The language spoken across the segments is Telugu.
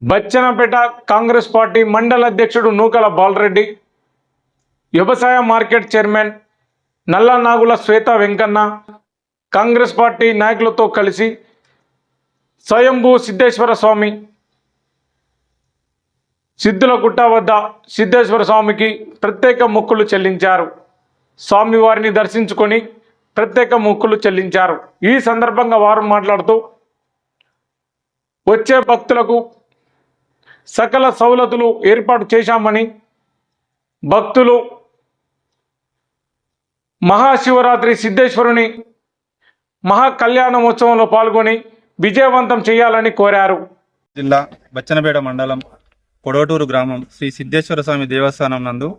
బచ్చన్నపేట కాంగ్రెస్ పార్టీ మండల అధ్యక్షుడు నూకల బాలరెడ్డి, వ్యవసాయ మార్కెట్ చైర్మన్ నల్ల నాగుల శ్వేత వెంకన్న కాంగ్రెస్ పార్టీ నాయకులతో కలిసి స్వయంభూ సిద్ధేశ్వర స్వామి సిద్ధులగుట్ట వద్ద సిద్ధేశ్వర స్వామికి ప్రత్యేక మొక్కులు చెల్లించారు. స్వామివారిని దర్శించుకొని ప్రత్యేక మొక్కులు చెల్లించారు. ఈ సందర్భంగా వారు మాట్లాడుతూ వచ్చే భక్తులకు సకల సౌలతులు ఏర్పాటు చేశామని, భక్తులు మహాశివరాత్రి సిద్ధేశ్వరుని మహాకళ్యాణోత్సవంలో పాల్గొని విజయవంతం చేయాలని కోరారు. జిల్లా బచ్చన్నపేట మండలం కొడవటూరు గ్రామం శ్రీ సిద్ధేశ్వర స్వామి దేవస్థానం నందు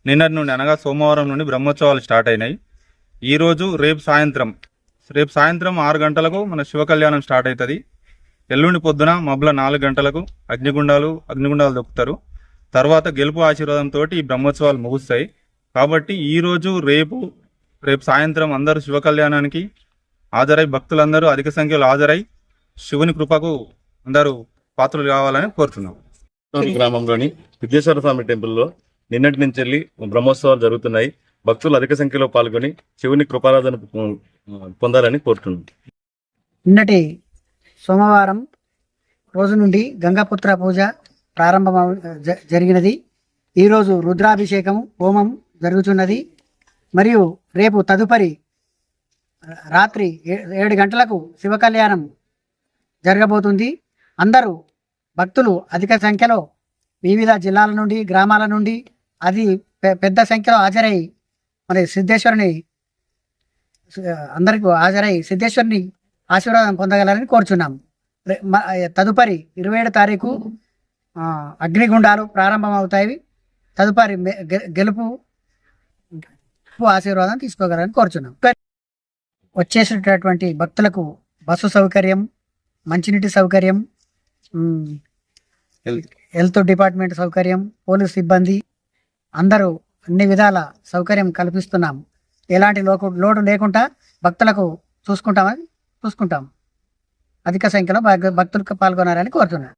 నిన్నటి నుండి అనగా సోమవారం నుండి బ్రహ్మోత్సవాలు స్టార్ట్ అయినాయి. ఈరోజు రేపు సాయంత్రం 6 గంటలకు మన శివ కళ్యాణం స్టార్ట్ అవుతుంది. ఎల్లుండి పొద్దున మబ్బుల 4 గంటలకు అగ్నిగుండాలు దొక్కుతారు. తర్వాత గెలుపు ఆశీర్వాదంతో ఈ బ్రహ్మోత్సవాలు ముగుస్తాయి. కాబట్టి ఈరోజు రేపు సాయంత్రం అందరూ శివ కళ్యాణానికి హాజరై భక్తులందరూ అధిక సంఖ్యలో హాజరై శివుని కృపకు అందరూ పాత్రలు కావాలని కోరుతున్నాం. గ్రామంలోని సిద్ధేశ్వర స్వామి టెంపుల్లో నిన్నటి నుంచి వెళ్ళి బ్రహ్మోత్సవాలు జరుగుతున్నాయి. భక్తులు అధిక సంఖ్యలో పాల్గొని శివుని కృపారాధన పొందాలని కోరుతున్నాం. నిన్నటి సోమవారం రోజు నుండి గంగాపుత్ర పూజ ప్రారంభం జరిగినది. ఈరోజు రుద్రాభిషేకం హోమం జరుగుతున్నది. మరియు రేపు తదుపరి రాత్రి 7 గంటలకు శివ కళ్యాణం జరగబోతుంది. అందరూ భక్తులు అధిక సంఖ్యలో వివిధ జిల్లాల నుండి గ్రామాల నుండి పెద్ద సంఖ్యలో హాజరై మరి అందరికీ హాజరై సిద్ధేశ్వరుని ఆశీర్వాదం పొందగలని కోరుచున్నాం. తదుపరి 27 తారీఖు అగ్నిగుండాలు ప్రారంభమవుతాయి. తదుపరి గెలుపు ఆశీర్వాదం తీసుకోగలని కోరుచున్నాం. వచ్చేసినటువంటి భక్తులకు బస్సు సౌకర్యం, మంచినీటి సౌకర్యం, హెల్త్ డిపార్ట్మెంట్ సౌకర్యం, పోలీస్ సిబ్బంది అందరూ అన్ని విధాల సౌకర్యం కల్పిస్తున్నాం. ఎలాంటి లోటు లేకుండా భక్తులకు చూసుకుంటాం. అధిక సంఖ్యలో భక్తులకు పాల్గొనాలని కోరుతున్నాను.